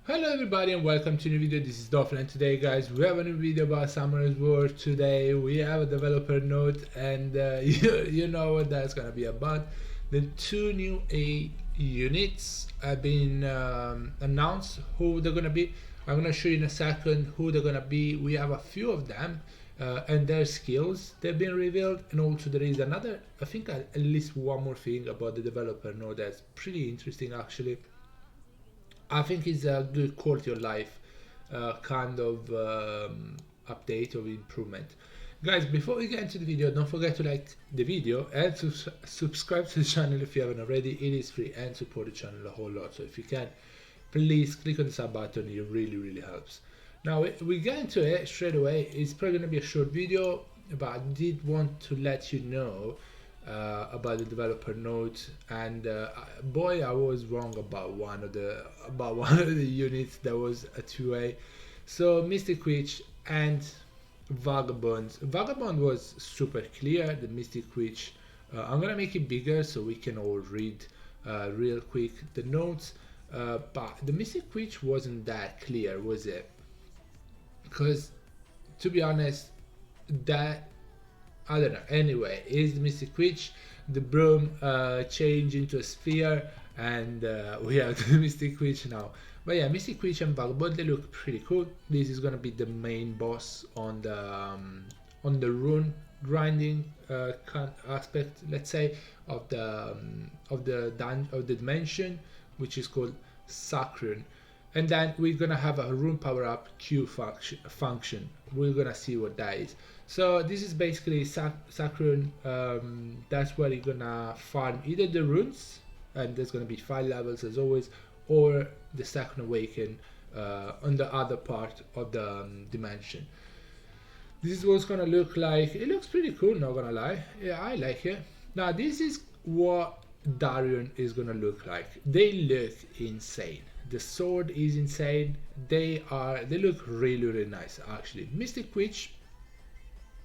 Hello everybody and welcome to a new video. This is Dolphin, and today guys we have a new video about Summoner's War. Today we have a developer note, and you know what that's gonna be about. The two new A units have been announced, who they're gonna be. I'm gonna show you in a second who they're gonna be. We have a few of them and their skills, they've been revealed, and also there is another, I think at least one more thing about the developer note that's pretty interesting actually. I think it's a good quality of life kind of update or improvement. Guys, before we get into the video, don't forget to like the video and to subscribe to the channel if you haven't already. It is free, and support the channel a whole lot. So if you can, please click on the sub button. It really helps. Now we get into it straight away. It's probably going to be a short video, but I did want to let you know about the developer note, and boy, I was wrong about one of the units that was a 2A. So Mystic Witch and Vagabond. Vagabond was super clear. The Mystic Witch, I'm gonna make it bigger so we can all read real quick the notes. But the Mystic Witch wasn't that clear, was it? Because to be honest, that I don't know. Anyway, is the Mystic Witch, the broom changed into a sphere, and we have the Mystic Witch now. But yeah, Mystic Witch and Vagabond, they look pretty cool. This is gonna be the main boss on the rune grinding aspect, let's say, of the dimension, which is called Sacrun. And then we're gonna have a rune power up Q function. We're gonna see what that is. So this is basically Sacrun. That's where you're gonna farm either the runes, and there's gonna be 5 levels as always, or the second awaken on the other part of the dimension. This is what it's gonna look like. It looks pretty cool, not gonna lie. Yeah, I like it. Now this is what Darion is gonna look like. They look insane. The sword is insane. They look really nice actually. Mystic Witch,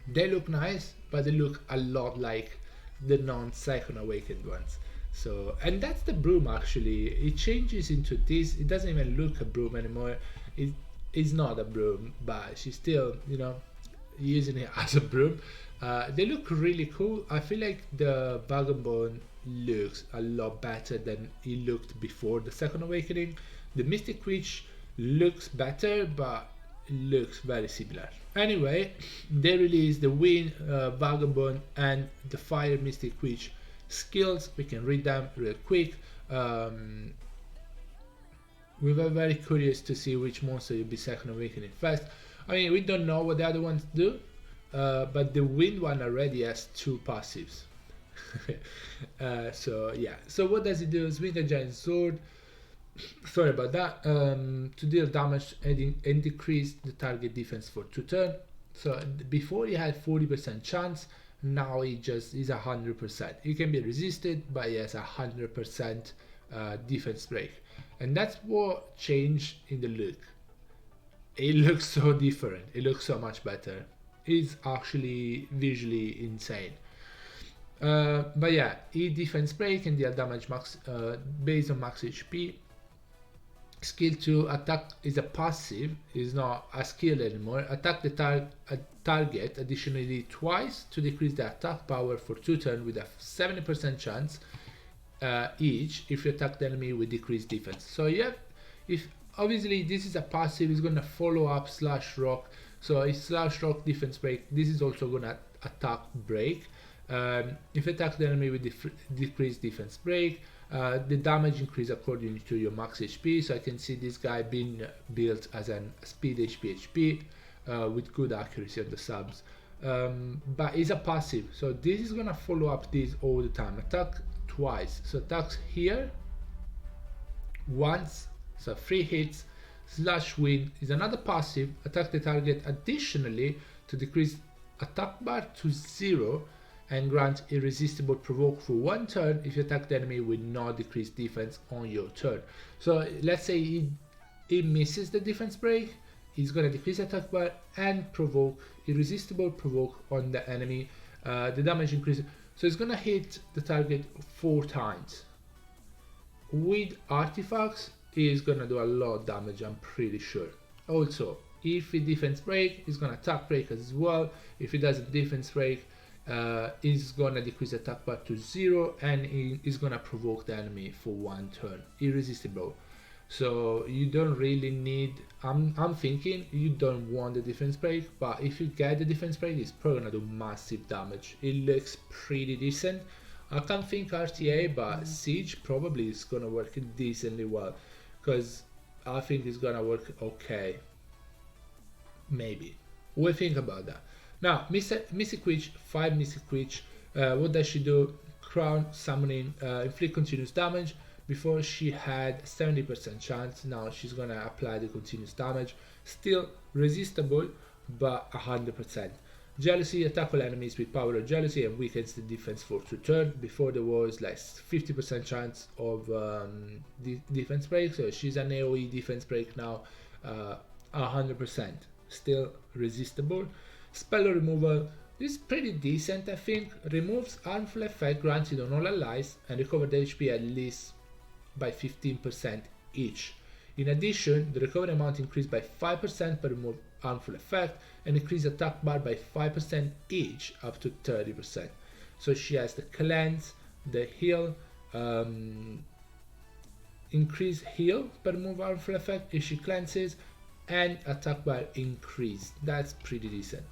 they look nice, but they look a lot like the non-second awakened ones. So, and that's the broom actually. It changes into this. It doesn't even look a broom anymore. It is not a broom, but she's still, you know, using it as a broom. They look really cool. I feel like the Vagabond looks a lot better than it looked before the second awakening. The Mystic Witch looks better, but looks very similar. Anyway, they released the Wind Vagabond and the Fire Mystic Witch skills. We can read them real quick. We were very curious to see which monster will be second awakening first. I mean, we don't know what the other ones do, but the Wind one already has 2 passives. So yeah, so what does it do? Swing a giant sword, sorry about that, to deal damage and decrease the target defense for 2 turns. So before he had 40% chance, now it just is 100%. It can be resisted, but he has 100% defense break, and that's what changed in the look. It looks so different. It looks so much better. It's actually visually insane. But yeah, defense break and deal damage max based on max HP. Skill 2, attack is a passive, is not a skill anymore. Attack the target additionally twice to decrease the attack power for 2 turns with a 70% chance each if you attack the enemy with decreased defense. So yeah, if obviously this is a passive, is gonna follow up slash rock. So if slash rock defense break, this is also gonna attack break. If you attack the enemy with decreased defense break, the damage increase according to your max HP. So I can see this guy being built as an speed HP with good accuracy on the subs, but it's a passive, so this is gonna follow up this all the time. Attack twice, so attacks here once, so 3 hits. Slash wind is another passive, attack the target additionally to decrease attack bar to 0 and grant irresistible provoke for 1 turn if you attack the enemy with no decreased defense on your turn. So let's say it misses the defense break, he's gonna decrease attack bar and provoke irresistible provoke on the enemy. The damage increases, so it's gonna hit the target 4 times. With artifacts, is gonna do a lot of damage, I'm pretty sure. Also, if it defense break, it's gonna attack break as well. If it doesn't defense break, it's gonna decrease attack bar to 0, and it is gonna provoke the enemy for 1 turn, irresistible. So you don't really need, I'm thinking you don't want the defense break, but if you get the defense break, it's probably gonna do massive damage. It looks pretty decent. I can't think RTA, but Siege probably is gonna work decently well, because I think it's gonna work okay. Maybe. We'll think about that. Now, Mystic Witch, 5 Mystic Witch. What does she do? Crown Summoning, inflict continuous damage. Before she had 70% chance, now she's gonna apply the continuous damage. Still resistible, but 100%. Jealousy, attack all enemies with power of jealousy and weakens the defense for 2 turns. Before there was like 50% chance of defense break, so she's an AoE defense break now, 100%. Still resistible. Spell removal, this is pretty decent, I think. Removes harmful effect granted on all allies and recover the HP at least by 15% each. In addition, the recovery amount increased by 5% per remove harmful effect and increase attack bar by 5% each up to 30%. So she has the cleanse, the heal, increase heal per remove harmful effect if she cleanses, and attack bar increase. That's pretty decent.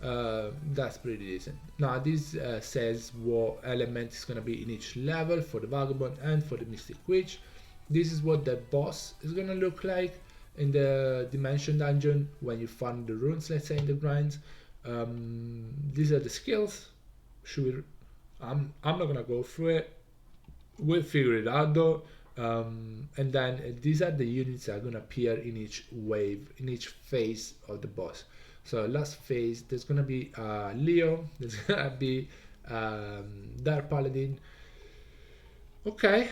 Now this says what element is going to be in each level for the Vagabond and for the Mystic Witch. This is what the boss is going to look like in the Dimension Dungeon when you farm the runes, let's say in the grinds. These are the skills. I'm not going to go through it. We'll figure it out though. And then these are the units that are going to appear in each wave, in each phase of the boss. So last phase, there's gonna be Leo, there's gonna be Dark Paladin. Okay.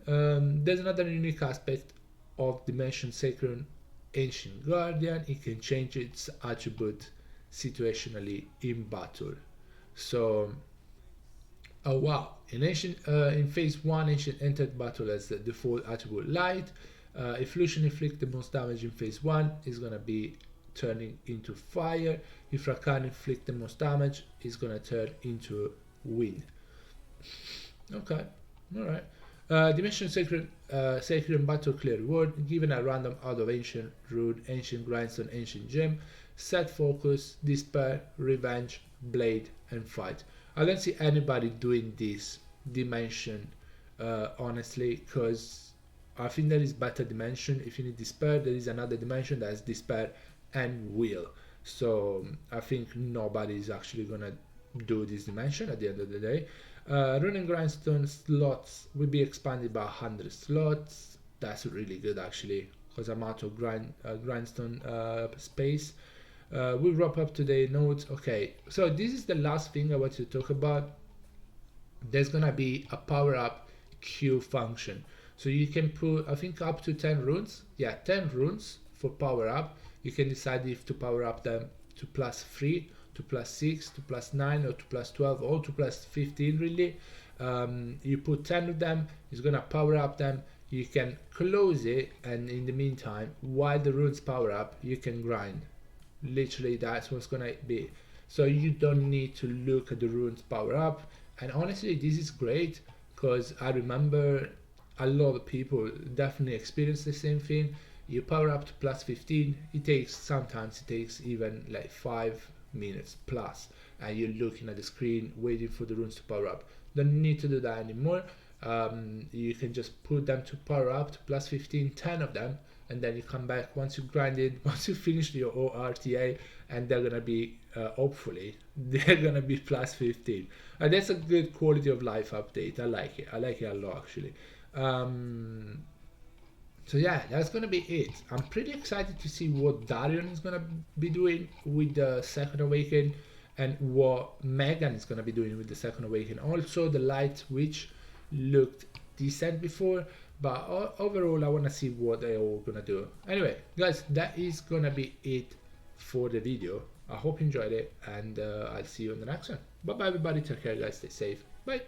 There's another unique aspect of Dimension Sacred Ancient Guardian. It can change its attribute situationally in battle. So, oh wow! In phase 1, Ancient entered battle as the default attribute Light. If Lucian inflict the most damage in phase 1, is gonna be turning into fire. If Rakan inflict the most damage, it's gonna turn into wind. Okay, alright. Dimension Sacred Battle Clear Reward, given a random out of Ancient Rune, Ancient Grindstone, Ancient Gem. Set Focus, Despair, Revenge, Blade, and Fight. I don't see anybody doing this dimension, honestly, because I think there is better dimension. If you need Despair, there is another dimension that has Despair and Will. So I think nobody is actually gonna do this dimension at the end of the day. Rune and Grindstone slots will be expanded by 100 slots. That's really good actually, because I'm out of Grindstone space. We'll wrap up today's notes. Okay, so this is the last thing I want to talk about. There's gonna be a power up queue function. So you can put, I think, up to 10 runes. Yeah, 10 runes for power up. You can decide if to power up them to +3, to +6, to +9, or to +12, or to +15 really. You put 10 of them, it's gonna power up them. You can close it, and in the meantime, while the runes power up, you can grind. Literally, that's what's gonna be. So you don't need to look at the runes power up. And honestly, this is great, because I remember a lot of people definitely experience the same thing. You power up to +15, sometimes it takes even like 5 minutes plus, and you're looking at the screen waiting for the runes to power up. Don't need to do that anymore. You can just put them to power up to +15, 10 of them, and then you come back once you grinded, once you finish your RTA, and they're gonna be hopefully they're gonna be +15. And that's a good quality of life update. I like it a lot actually. So yeah, that's gonna be it. I'm pretty excited to see what Darion is gonna be doing with the Second Awaken, and what Megan is gonna be doing with the Second Awaken. Also, the Light Witch looked decent before, but overall I wanna see what they're all gonna do. Anyway, guys, that is gonna be it for the video. I hope you enjoyed it, and I'll see you in the next one. Bye bye everybody, take care guys, stay safe, bye.